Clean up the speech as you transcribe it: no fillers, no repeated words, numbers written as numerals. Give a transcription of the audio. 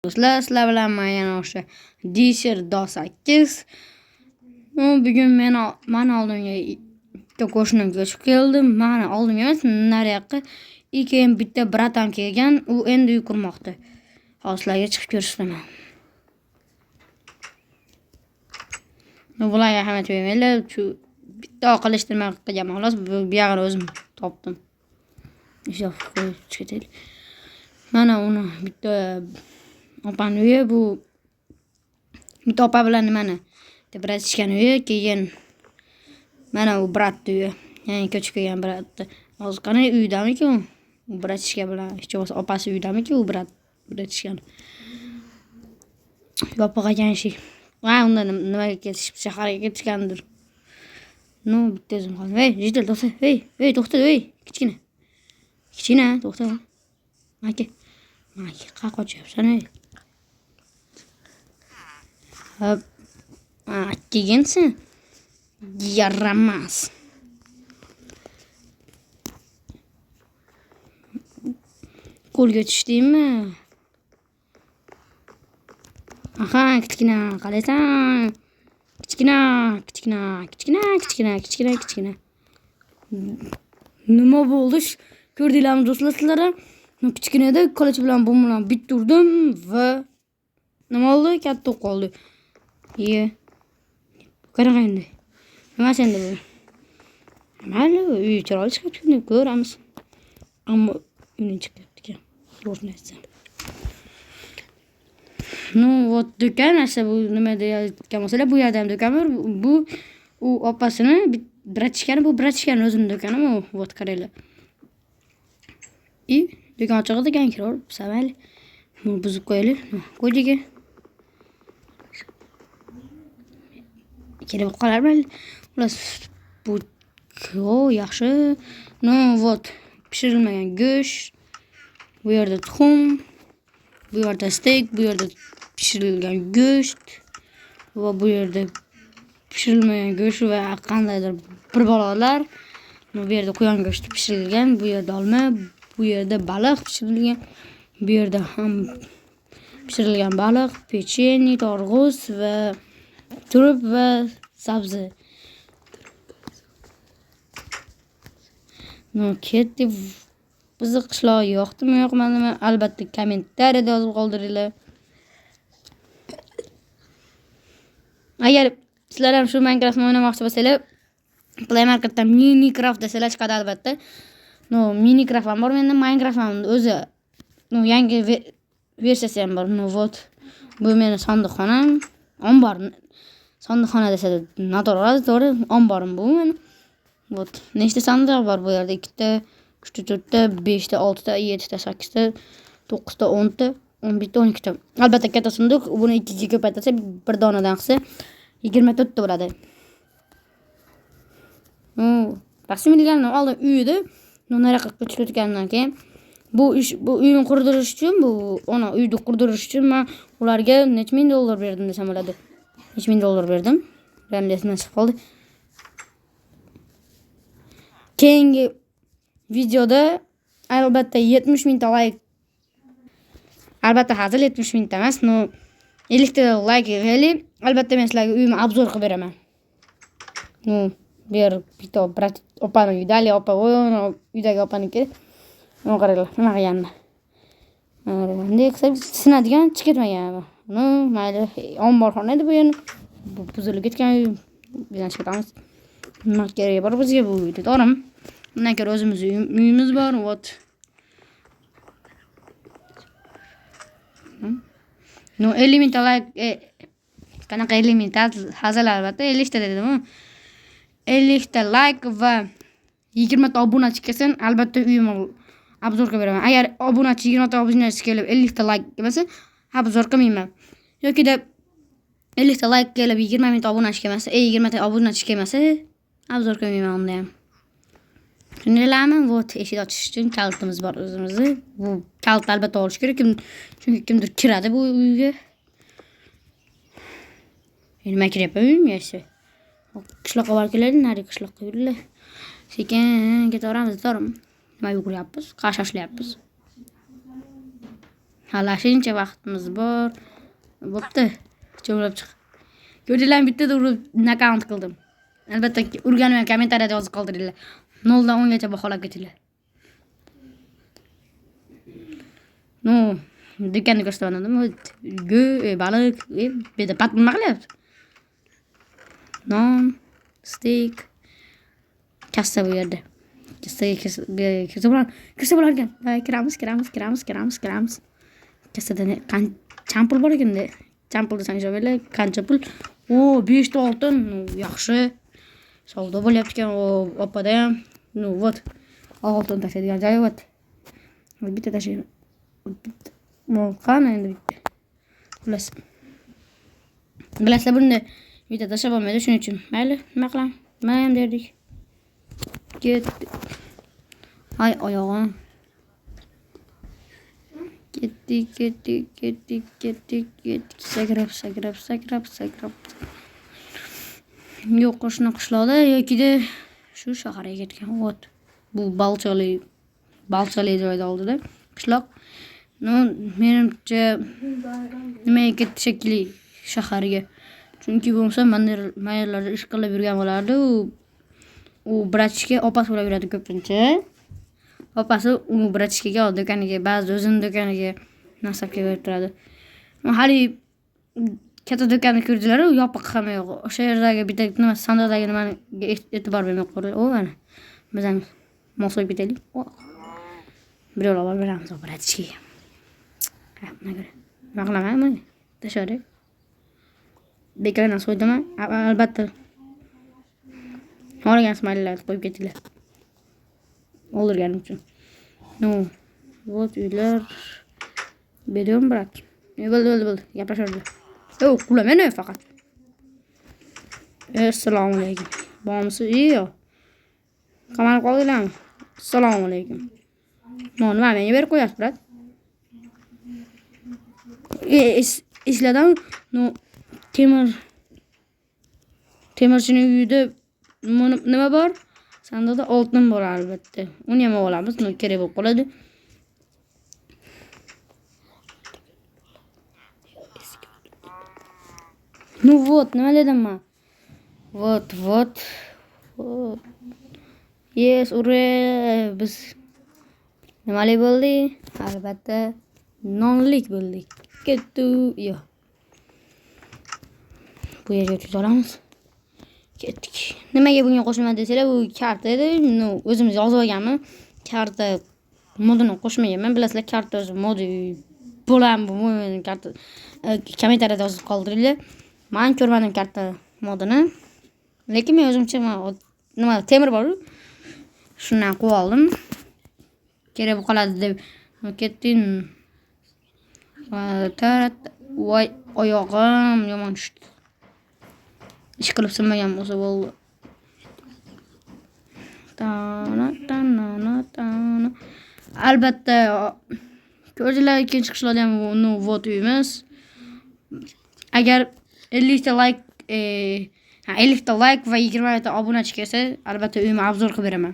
Do'stlar, sizlar bilan men yana o'sha Disher Do 8. Bugun men oldimga bitta qo'shnim ko'chib keldi. Meni oldimga emas, nariyoqqa keyin bitta bratam kelgan, u endi uy qurmoqda. Hozirlarga chiqib ko'rishdaman. Bularga ahamiyat bermaylar, shu bitta oqilashtirma qilganman. Xolos, bu yog'ini o'zim topdim. O'sha qo'yib chiqaylik. Mana uni bitta opani uyi, bu bitta opa bilan nimani brat ichgan uyi, keyin mana u bratni uyi, ya'ni ko'chib kelgan bratni. Hozir qanday uydamiki u? U brat ichgan bilan, hech bo'lmasa opasi uydamiki u brat ichgan. Yopiqagan ishi. Va unda nimaga ketishib, shaharga ketishgandir. Bitta o'zim qoldim. Jidal to'xta. To'xta, kichkina. Kichkina, to'xta. Maka, qayerga qochyapsan, Keginsin. Yaramas. Qo'lga tushdingmi? Aha, kichkina, qaraysan. Kichkina. Nima bo'ldi? Ko'rdinglarmi do'stlar sizlar ham? Kichkinada qo'lich bilan bu bilan bitta urdim va nima oldi? Katta qoldi. Qanaqa endi? Nima senda bu? Mayli, uy chiroyli chiqibdi, ko'ramiz. Ammo uydan chiqibdi-ku. To'g'risini aytsam. Вот do'kon, asha bu nima deyotgan bo'lsalar, bu yerda ham do'kon bor. Bu u opasini, bratishkani, bu bratishkani o'zining do'koni, вот qaranglar. Do'kon ochiq ekan, kirib mayli. Buni buzib qo'yaylik. Ko'chaga. Kelib qolarmayli. Xullas, bu yaxshi. Вот pishirilmagan go'sht. Bu yerda tuxum, bu yerda steak, bu yerda pishirilgan go'sht va bu yerda pishirilmagan go'sht va qandaydir bir balolar. Bu yerda qo'yon go'shti pishirilgan, bu yerda olma, bu yerda baliq pishirilgan, bu yerda ham pishirilgan baliq, pechenye, targ'uz va turp va sabzi. Ketdi. Bizni qishloq yoqdimi, yoqmadimi? Albatta kommentariyada yozib qoldiringlar. Agar sizlar ham shu Minecraftni o'ynamoqchi bo'lsanglar, Play Marketdan Minecraft desalar chiqadi albatta. Minecraft ham bor, menda Minecraft ham o'zi yangi versiyasi ham bor. Вот. Bu meni sandiqxonam, ombor. Sandiqxona desa noto'g'ri bo'ladi, to'g'ri, omborim bu meni. Вот. Nechta sandiq bor bu yerda? 2 ta, 3 ta, 4 ta, 5 ta, 6 ta, 7 ta, 8 ta, 9 ta, 10 ta, 11 ta, 12 ta. Albatta katta sandiq, buni 2 ga ko'paytirsa, bir donadan qilsa 24 ta bo'ladi. Rasmiyligini oldin uyda, nariyoqqa ko'chib o'tgandan keyin bu uyni qurdirish uchun, uyni qurdirish uchun men ularga necha ming dollar berdim desam bo'ladi. Necha ming dollar berdim? Ramdesdan chiqib qoldi. Keyingi videoda albatta 70 ming ta like. Albatta hozir 70 ming ta emas, 50 ta like beraylik. Albatta men sizlarga uyimni obzor qilib beraman. Bu yer bitta opani uydali, opa uydagi opaniki. Qaranglar, nima qilganini. Bunday qilsa sinadigan chiqitmagan. Mayli, omborxona edi bu yerni. Bu buzilib ketgan uy. Bizdan chiqamiz. Nima kerak bor bizga bu uyda, to'g'rimi? Bundan keyin o'zimizning uyimiz bor, вот. 50 ming ta like, qanaqa 50 ming ta hazil albatta 50 ta dedim. 50 ta like va 20 ta obunachi kelsin, albatta uyimni obzor qilib beraman. Agar obunachi 20 ta obunachi kelib 50 ta like kelmasa, obzor qilmayman. Yoki-da 50 ta like kelib 20 ming ta obunachi kelmasa, 20 ta obunachi kelmasa, obzor qilmayman unda ham. Tushundilarmi? Вот, eshik ochish uchun kalitimiz bor o'zimizda. Bu kalit albatta olish kerak, chunki kimdir kiradi bu uyga. Nima kiryapman uyim yaxshi. Qishloqqa borib keladi, nari qishloqqa yurlar. Sekin ketaveramiz, to'g'rimi? Nima yuguryapmiz? Qashashlayapmiz. Hali shuncha vaqtimiz bor. Bo'pti. Cho'milib chiq. Ko'rdinglarmi, bittada urib nakaunt qildim. Albatta urganimni kommentariyada yozib qoldiringlar. 0 dan 10 gacha baholab ketinglar. No, do'konni ko'rsatgandim. Baliq, bu yerda pat nima qilyapti? Non, steak, kassa bu yerda. Kirsa bo'lar ekan. Kiramiz. Kassada qancha pul bor ekan-da? Champul desang jo'bela, qancha pul? 5 ta oltin, yaxshi. Savdo bo'lyapti ekan, opada ham. Вот. Oltin tashlaydigan joyi вот. Bitta tashlayman. Qani endi bitta. Bilasizlar bunda bitta tashlab olmaydi, shuning uchun. Mayli, nima qilamiz? Nima ham derdik? Ketdi. Ay oyog'im. Ketdik. Sakrab. Yo'q, qo'shni qishloqda yokida shu shaharga ketgan. Вот. Bu Balchali joyda oldida qishloq. Menimcha nimaga ketdi shekilli shaharga. Chunki bo'lmasa mayerlarda ish qilib yurgan bo'lardi. U brachka opasi bilan yuradi ko'pincha. Opasi u brachkaga do'koniga, ba'zi o'zini do'koniga nasab kelib turadi. Hali katta do'konni ko'rdilar, u yopiq ham yo'q. O'sha yerdagi bitta nima sandiqdagi nimani e'tibor bermay qoldi. O mana. Biz ham mos qo'yib ketaylik. Birovlar olib beramiz brachkaga. Nima ko'ra? Nima qilaman? Tashari. Bekordan so'ydimmi? Albatta. Xohlagan smaylarni qo'yib ketinglar. O'ldirganim uchun. Вот uylar. Berdim brat. Bo'ldi. Gaplashardilar. Qulaman faqat. Assalomu alaykum. Bormisiz? Yo'q. Qamalib qoldinglarmi? Assalomu alaykum. Nima menga berib qo'yasiz, brat? Esladim. Temirchining uyida nima bor? Sandiqda oltin bor albatta. Uni ham olamiz, kerak bo'lib qoladi. Вот, nima dedim men? Вот. Yes, ure, biz nimalik bo'ldik? Albatta, nonlik bo'ldik. Ketdi, yo'q. Bu yerga o'tib olamiz. Ketdik. Nimaga bunga qo'shilmadi desanglar, bu karta edi. O'zimiz yozib olganmi? Karta modini qo'shmayman. Bilasizlar, karta o'zi modi bo'ladi. Karta kommentariyada yozib qoldiringlar. Men ko'rmadim karta modini. Lekin men o'zimcha nima temir bor-ku. Shundan qo'yib oldim. Kerak bo'lib qoladi deb ketdim. Voy, oyog'im yomon tushdi. Ish qilib sinmagan bo'lsa bo'ldi. Albatta ko'rdinglar, ikkinchi qishloqda ham vot uyimiz. Agar 50 ta like va 20 ta obunachi kelsa, albatta uyimni obzor qilib beraman.